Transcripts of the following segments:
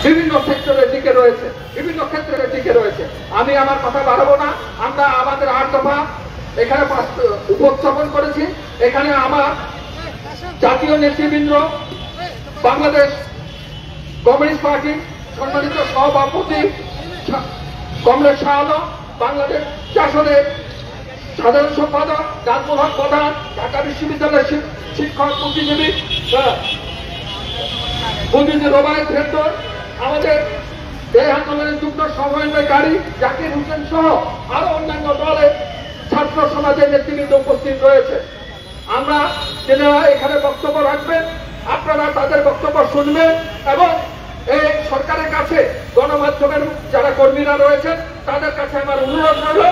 বিভিন্ন সেক্টরে টিকে রয়েছে, বিভিন্ন ক্ষেত্রে টিকে রয়েছে। আমি আমার কথা বাড়াবো না। আমরা আমাদের 8 দফা এখানে উপস্থাপন করেছি। এখানে আমার জাতীয় নেতৃবৃন্দ, বাংলাদেশ কমিউনিস্ট পার্টি সম্মানিত সভাপতি কমরেড শাহ আলম, বাংলাদেশ জাসদের সাধারণ সম্পাদক, নাজমুল হক প্রধান, ঢাকা বিশ্ববিদ্যালয়ের শিক্ষক বুদ্ধিজীবী রোবায়েত ভেক্টর, আমাদের এই আন্দোলনের যুগ্ম সমন্বয়কারী জাকির হোসেন সহ আরো অন্যান্য দলের ছাত্র সমাজের নেতৃবৃন্দ উপস্থিত রয়েছে। আমরা যারা এখানে বক্তব্য রাখবেন, আপনারা তাদের বক্তব্য শুনবেন এবং এই সরকারের কাছে গণমাধ্যমের যারা কর্মীরা রয়েছেন তাদের কাছে আমার অনুরোধ রইল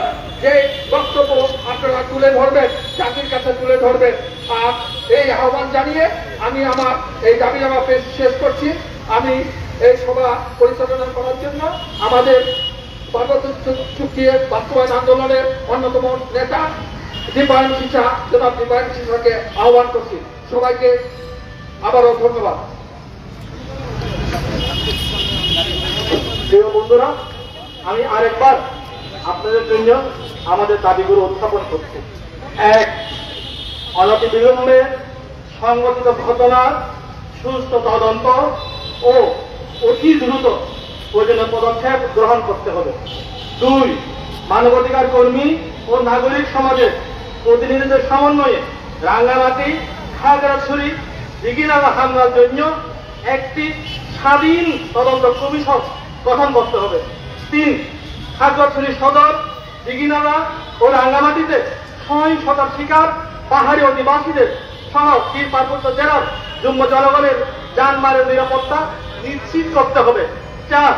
যে বক্তব্য আপনারা তুলে ধরবেন, জাতির কাছে তুলে ধরবেন। আর এই আহ্বান জানিয়ে আমি আমার এই দাবি জামা শেষ করছি। আমি এই সভা পরিচালনা করার জন্য আমাদের পার্বত্য চুক্তি বাস্তবায়ন আন্দোলনের অন্যতম নেতা দীপায়ন সিসা, জনাব দীপায়ন সিসাকে আহ্বান করছি। সবাইকে আবারও ধন্যবাদ। প্রিয় বন্ধুরা, আমি আরেকবার আপনাদের জন্য আমাদের দাবিগুলো উত্থাপন করছি। 1. অনতিবিলম্বে সংঘটিত ঘটনার সুষ্ঠু তদন্ত ও অতি দ্রুত প্রয়োজনীয় পদক্ষেপ গ্রহণ করতে হবে। 2. মানবাধিকার কর্মী ও নাগরিক সমাজের প্রতিনিধিদের সমন্বয়ে রাঙ্গামাটি, খাগড়াছড়ি, দিঘিনালা হামলার জন্য একটি স্বাধীন তদন্ত কমিশন গঠন করতে হবে। 3. খাগড়াছড়ি সদর, দিঘিনালা ও রাঙ্গামাটিতে সহিংসতার শিকার পাহাড়ি অধিবাসীদের সহ পার্বত্য জেলার যুগ্ম জনগণের যানবাহনের নিরাপত্তা নিশ্চিত করতে হবে। 4.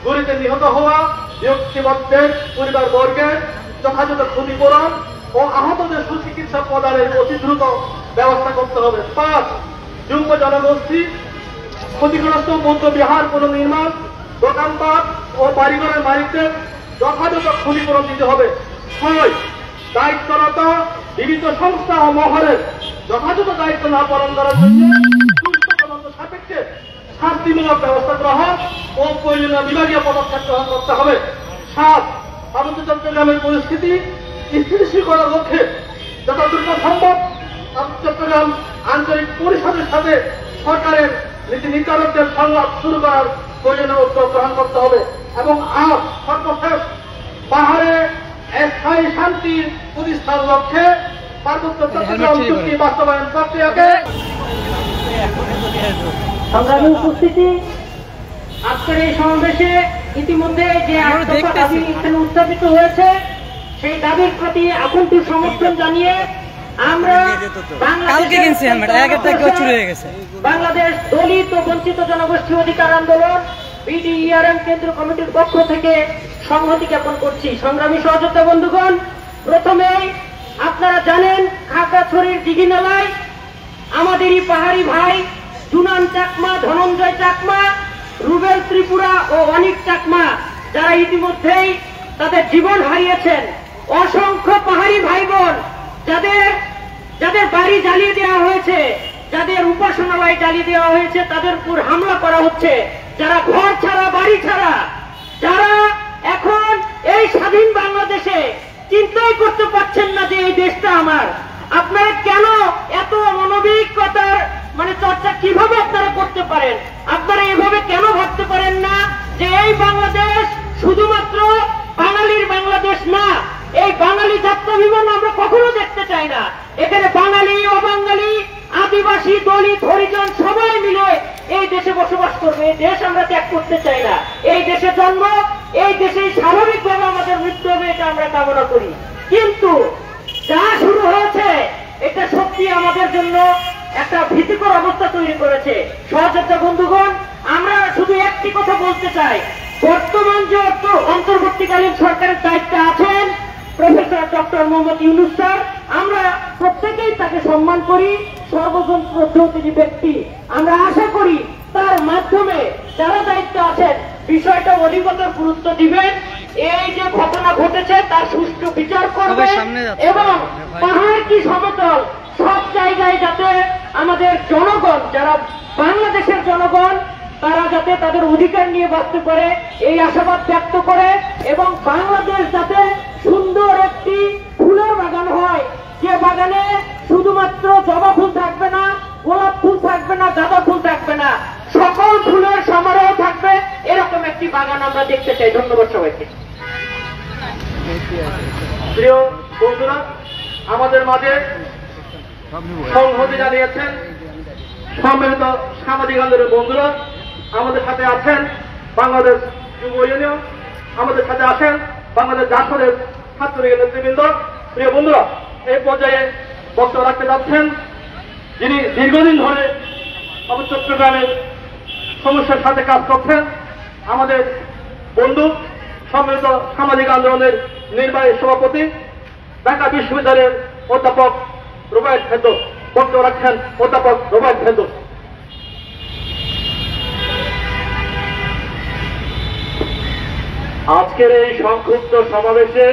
গুলিতে নিহত হওয়া ব্যক্তিবর্গের পরিবারবর্গের যথাযথ ক্ষতিপূরণ ও আহতদের সুচিকিৎসা প্রদানের অতি দ্রুত ব্যবস্থা করতে হবে। 5. যুগ্ম জনগোষ্ঠী ক্ষতিগ্রস্ত বৌদ্ধ বিহার পুনর্নির্মাণ, দোকানপাট ও বাড়িঘরের মালিকদের যথাযথ ক্ষতিপূরণ দিতে হবে। 6. দায়িত্বরত বিভিন্ন সংস্থা ও মহলের যথাযথ দায়িত্ব না পালন করার জন্য সুষ্ঠু তদন্ত সাপেক্ষে শাস্তিমূলক ব্যবস্থা গ্রহণ ও প্রয়োজনীয় বিভাগীয় পদক্ষেপ গ্রহণ করতে হবে। 7. পার্বত্য চট্টগ্রামের পরিস্থিতি স্থিতিশীল করার লক্ষ্যে যত দ্রুত সম্ভব চট্টগ্রাম আঞ্চলিক পরিষদের সাথে সরকারের নীতি নির্ধারকদের সংলাপ শুরু করার প্রয়োজনীয় উদ্যোগ গ্রহণ করতে হবে। এবং সর্বশেষ পাহাড়ে স্থায়ী শান্তি প্রতিষ্ঠার লক্ষ্যে পার্বত্য চট্টগ্রাম চুক্তি বাস্তবায়ন প্রক্রিয়াকে সংগ্রামী উপস্থিতি, আজকের এই সমাবেশে ইতিমধ্যে যে দাবি এখানে উত্থাপিত হয়েছে সেই দাবির প্রতি আকুণ্ঠ সমর্থন জানিয়ে আমরা বাংলাদেশ দলিত ও বঞ্চিত জনগোষ্ঠী অধিকার আন্দোলন BDERM কেন্দ্রীয় কমিটির পক্ষ থেকে সংহতি জ্ঞাপন করছি। সংগ্রামী সহযোদ্ধা বন্ধুগণ, প্রথমেই আপনারা জানেন খাগড়াছড়ির দিঘিনালায় আমাদেরই পাহাড়ি ভাই জুনান চাকমা, ধনঞ্জয় চাকমা, রুবেল ত্রিপুরা ও অনিক চাকমা যারা ইতিমধ্যেই তাদের জীবন হারিয়েছেন। অসংখ্য পাহাড়ি ভাই বোন যাদের বাড়ি জ্বালিয়ে দেওয়া হয়েছে, যাদের উপাসনালয় জ্বালিয়ে দেওয়া হয়েছে, তাদের উপর হামলা করা হচ্ছে, যারা ঘর ছাড়া, বাড়ি ছাড়া, যারা এখন এই স্বাধীন বাংলাদেশে চিন্তাই করতে পারছেন না যে এই দেশটা আমার। আপনারা কেন এত মানবিকতার চর্চা কিভাবে আপনারা করতে পারেন? আপনারা এভাবে কেন ভাবতে পারেন না যে এই বাংলাদেশ শুধুমাত্র বাঙালির বাংলাদেশ না? এই বাঙালি জাত্যাভিমান আমরা কখনো দেখতে চাই না। এখানে বাঙালি, অবাঙালি, আদিবাসী, দলিত, হরিজন সবাই মিলে এই দেশে বসবাস করবে। এই দেশ আমরা ত্যাগ করতে চাই না। এই দেশে জন্ম, এই দেশে স্বাভাবিকভাবে আমাদের মৃত্যু হবে, এটা আমরা কামনা করি। কিন্তু যা শুরু হয়েছে এটা সত্যি আমাদের জন্য একটা ভীতিকর অবস্থা তৈরি করেছে। সহযোদ্ধা বন্ধুগণ, আমরা শুধু একটি কথা বলতে চাই, বর্তমান যে অন্তর্বর্তীকালীন সরকারের দায়িত্বে আছেন professor doctor Mohammad Yunus sir, আমরা প্রত্যেকেই তাকে সম্মান করি, সর্বজন শ্রদ্ধেয় ব্যক্তি। আমরা আশা করি তার মাধ্যমে যারা দায়িত্বে আছেন বিষয়টা অধিকতর গুরুত্ব দিবেন, এই যে ঘটনা ঘটেছে তার সুষ্ঠু বিচার করবেন এবং পাহাড় কি সমতল সব জায়গায় যাতে আমাদের জনগণ, যারা বাংলাদেশের জনগণ তারা যাতে তাদের অধিকার নিয়ে বাঁচতে পারে এই আশাবাদ ব্যক্ত করে, এবং বাংলাদেশ যাতে সুন্দর একটি ফুলের বাগান হয়, যে বাগানে শুধুমাত্র জবা ফুল থাকবে না, গোলাপ ফুল থাকবে না, গাঁদা ফুল থাকবে না, সকল ফুলের সমারোহ থাকবে, এরকম একটি বাগান আমরা দেখতে চাই। ধন্যবাদ সবাইকে। প্রিয় বন্ধুরা, আমাদের মাঝে সংহতি জানিয়েছেন সম্মিলিত সামাজিক আন্দোলনের বন্ধুরা। আমাদের সাথে আছেন বাংলাদেশ যুব ইউনিয়ন, আমাদের সাথে আছেন বাংলাদেশ জাসদের ছাত্রলীগের নেতৃবৃন্দ। প্রিয় বন্ধুরা, এই পর্যায়ে বক্তব্য রাখতে যাচ্ছেন যিনি দীর্ঘদিন ধরে আমাদের চট্টগ্রামের সমস্যার সাথে কাজ করছেন, আমাদের বন্ধু সম্মিলিত সামাজিক আন্দোলনের নির্বাহী সভাপতি ঢাকা বিশ্ববিদ্যালয়ের অধ্যাপক রুবায়েত খেদ। বক্তব্য রাখছেন অধ্যাপক রুবায়েত খেদ। আজকের এই সংক্ষিপ্ত সমাবেশে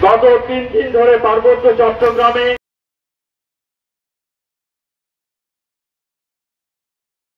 গত 3 দিন ধরে পার্বত্য চট্টগ্রামে